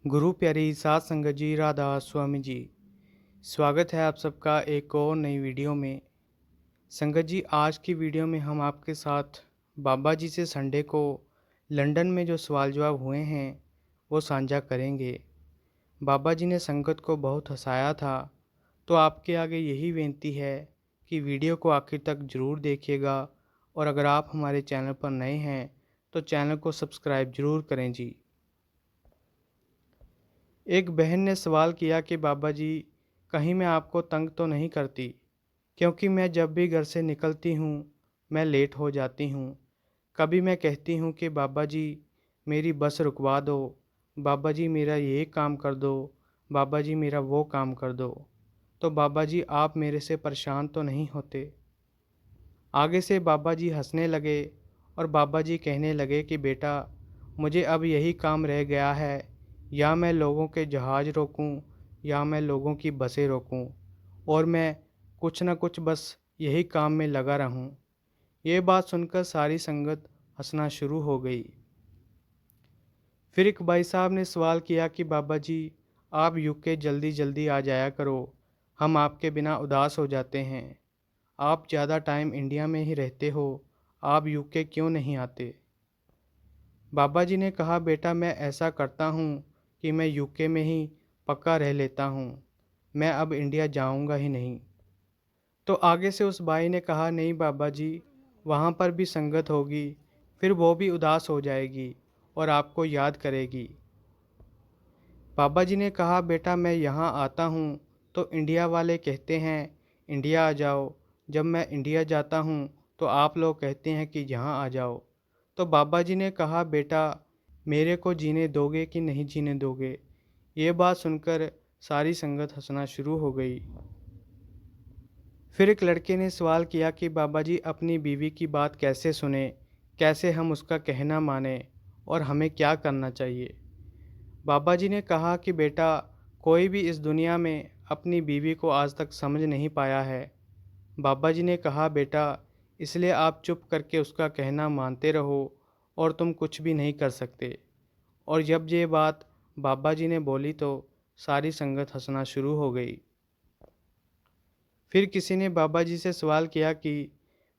गुरु प्यारी सात संगत जी, राधा स्वामी जी। स्वागत है आप सबका एक और नई वीडियो में। संगत जी, आज की वीडियो में हम आपके साथ बाबा जी से संडे को लंदन में जो सवाल जवाब हुए हैं वो साझा करेंगे। बाबा जी ने संगत को बहुत हंसाया था, तो आपके आगे यही विनती है कि वीडियो को आखिर तक ज़रूर देखिएगा। और अगर आप हमारे चैनल पर नए हैं तो चैनल को सब्सक्राइब ज़रूर करें जी। एक बहन ने सवाल किया कि बाबा जी, कहीं मैं आपको तंग तो नहीं करती, क्योंकि मैं जब भी घर से निकलती हूँ मैं लेट हो जाती हूँ। कभी मैं कहती हूँ कि बाबा जी मेरी बस रुकवा दो, बाबा जी मेरा ये काम कर दो, बाबा जी मेरा वो काम कर दो। तो बाबा जी आप मेरे से परेशान तो नहीं होते? आगे से बाबा जी हंसने लगे और बाबा जी कहने लगे कि बेटा, मुझे अब यही काम रह गया है, या मैं लोगों के जहाज़ रोकूं या मैं लोगों की बसें रोकूं, और मैं कुछ न कुछ बस यही काम में लगा रहूं। ये बात सुनकर सारी संगत हंसना शुरू हो गई। फिर एक भाई साहब ने सवाल किया कि बाबा जी आप यूके जल्दी जल्दी आ जाया करो, हम आपके बिना उदास हो जाते हैं। आप ज़्यादा टाइम इंडिया में ही रहते हो, आप यूके क्यों नहीं आते? बाबा जी ने कहा बेटा मैं ऐसा करता हूँ कि मैं यूके में ही पक्का रह लेता हूँ, मैं अब इंडिया जाऊँगा ही नहीं। तो आगे से उस भाई ने कहा नहीं बाबा जी, वहाँ पर भी संगत होगी, फिर वो भी उदास हो जाएगी और आपको याद करेगी। बाबा जी ने कहा बेटा मैं यहाँ आता हूँ तो इंडिया वाले कहते हैं इंडिया आ जाओ, जब मैं इंडिया जाता हूँ तो आप लोग कहते हैं कि यहाँ आ जाओ। तो बाबा जी ने कहा बेटा मेरे को जीने दोगे कि नहीं जीने दोगे? ये बात सुनकर सारी संगत हंसना शुरू हो गई। फिर एक लड़के ने सवाल किया कि बाबा जी अपनी बीवी की बात कैसे सुने, कैसे हम उसका कहना माने, और हमें क्या करना चाहिए? बाबा जी ने कहा कि बेटा कोई भी इस दुनिया में अपनी बीवी को आज तक समझ नहीं पाया है। बाबा जी ने कहा बेटा इसलिए आप चुप करके उसका कहना मानते रहो और तुम कुछ भी नहीं कर सकते। और जब ये बात बाबा जी ने बोली तो सारी संगत हंसना शुरू हो गई। फिर किसी ने बाबा जी से सवाल किया कि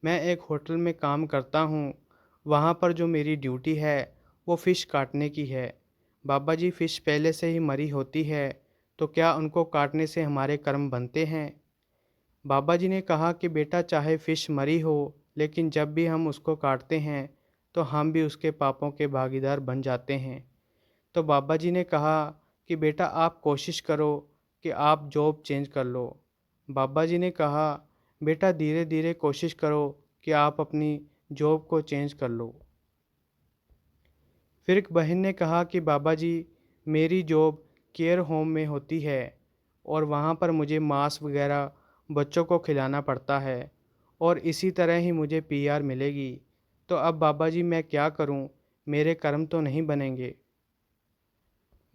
मैं एक होटल में काम करता हूँ, वहाँ पर जो मेरी ड्यूटी है वो फ़िश काटने की है। बाबा जी फ़िश पहले से ही मरी होती है, तो क्या उनको काटने से हमारे कर्म बनते हैं? बाबा जी ने कहा कि बेटा चाहे फ़िश मरी हो, लेकिन जब भी हम उसको काटते हैं तो हम भी उसके पापों के भागीदार बन जाते हैं। तो बाबा जी ने कहा कि बेटा आप कोशिश करो कि आप जॉब चेंज कर लो। बाबा जी ने कहा बेटा धीरे धीरे कोशिश करो कि आप अपनी जॉब को चेंज कर लो। फिर एक बहन ने कहा कि बाबा जी मेरी जॉब केयर होम में होती है और वहाँ पर मुझे मांस वगैरह बच्चों को खिलाना पड़ता है, और इसी तरह ही मुझे पीआर मिलेगी। तो अब बाबा जी मैं क्या करूँ, मेरे कर्म तो नहीं बनेंगे।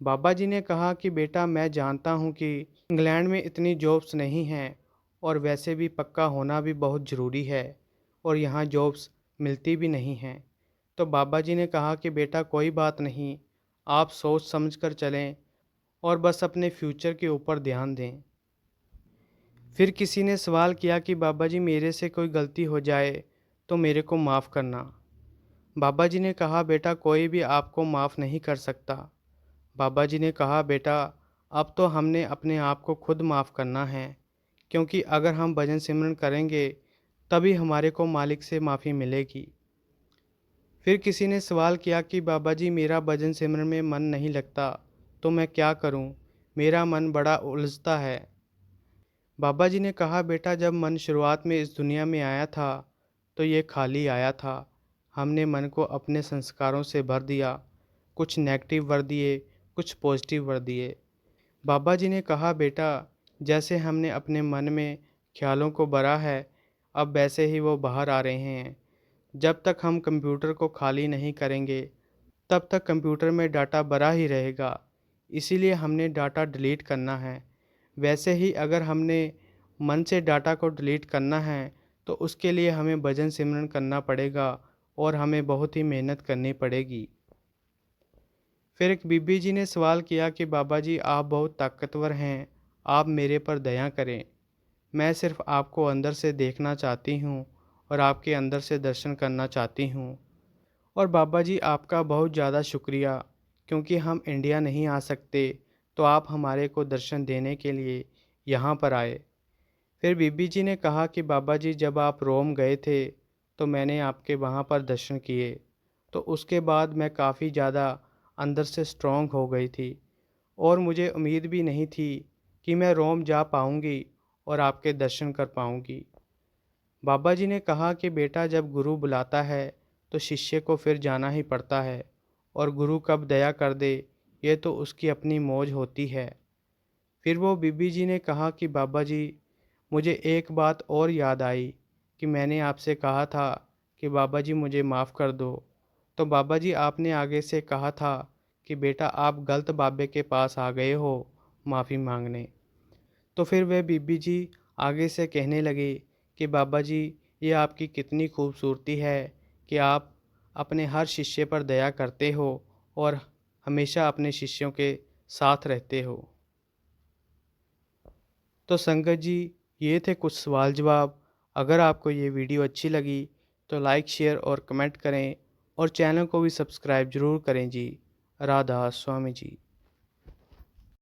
बाबा जी ने कहा कि बेटा मैं जानता हूँ कि इंग्लैंड में इतनी जॉब्स नहीं हैं, और वैसे भी पक्का होना भी बहुत ज़रूरी है, और यहाँ जॉब्स मिलती भी नहीं हैं। तो बाबा जी ने कहा कि बेटा कोई बात नहीं, आप सोच समझ कर चलें और बस अपने फ्यूचर के ऊपर ध्यान दें। फिर किसी ने सवाल किया कि बाबा जी मेरे से कोई गलती हो जाए तो मेरे को माफ़ करना। बाबा जी ने कहा बेटा कोई भी आपको माफ़ नहीं कर सकता। बाबा जी ने कहा बेटा अब तो हमने अपने आप को खुद माफ़ करना है, क्योंकि अगर हम भजन सिमरन करेंगे तभी हमारे को मालिक से माफ़ी मिलेगी। फिर किसी ने सवाल किया कि बाबा जी मेरा भजन सिमरन में मन नहीं लगता, तो मैं क्या करूं? मेरा मन बड़ा उलझता है। बाबा जी ने कहा बेटा जब मन शुरुआत में इस दुनिया में आया था तो ये खाली आया था। हमने मन को अपने संस्कारों से भर दिया, कुछ नेगेटिव भर दिए, कुछ पॉजिटिव भर दिए। बाबा जी ने कहा बेटा जैसे हमने अपने मन में ख्यालों को भरा है, अब वैसे ही वो बाहर आ रहे हैं। जब तक हम कंप्यूटर को खाली नहीं करेंगे तब तक कंप्यूटर में डाटा भरा ही रहेगा, इसीलिए हमने डाटा डिलीट करना है। वैसे ही अगर हमने मन से डाटा को डिलीट करना है तो उसके लिए हमें भजन सिमरन करना पड़ेगा और हमें बहुत ही मेहनत करनी पड़ेगी। फिर एक बीबी जी ने सवाल किया कि बाबा जी आप बहुत ताकतवर हैं, आप मेरे पर दया करें। मैं सिर्फ आपको अंदर से देखना चाहती हूँ और आपके अंदर से दर्शन करना चाहती हूँ। और बाबा जी आपका बहुत ज़्यादा शुक्रिया, क्योंकि हम इंडिया नहीं आ सकते तो आप हमारे को दर्शन देने के लिए यहाँ पर आए। फिर बीबी जी ने कहा कि बाबा जी जब आप रोम गए थे तो मैंने आपके वहाँ पर दर्शन किए, तो उसके बाद मैं काफ़ी ज़्यादा अंदर से स्ट्रॉन्ग हो गई थी और मुझे उम्मीद भी नहीं थी कि मैं रोम जा पाऊँगी और आपके दर्शन कर पाऊँगी। बाबा जी ने कहा कि बेटा जब गुरु बुलाता है तो शिष्य को फिर जाना ही पड़ता है और गुरु कब दया कर दे ये तो उसकी अपनी मौज होती है। फिर वो बीबी जी ने कहा कि बाबा जी मुझे एक बात और याद आई कि मैंने आपसे कहा था कि बाबा जी मुझे माफ़ कर दो, तो बाबा जी आपने आगे से कहा था कि बेटा आप गलत बाबे के पास आ गए हो माफ़ी मांगने। तो फिर वह बीबी जी आगे से कहने लगे कि बाबा जी ये आपकी कितनी खूबसूरती है कि आप अपने हर शिष्य पर दया करते हो और हमेशा अपने शिष्यों के साथ रहते हो। तो संगत जी ये थे कुछ सवाल जवाब। अगर आपको ये वीडियो अच्छी लगी तो लाइक शेयर और कमेंट करें और चैनल को भी सब्सक्राइब ज़रूर करें जी। राधा स्वामी जी।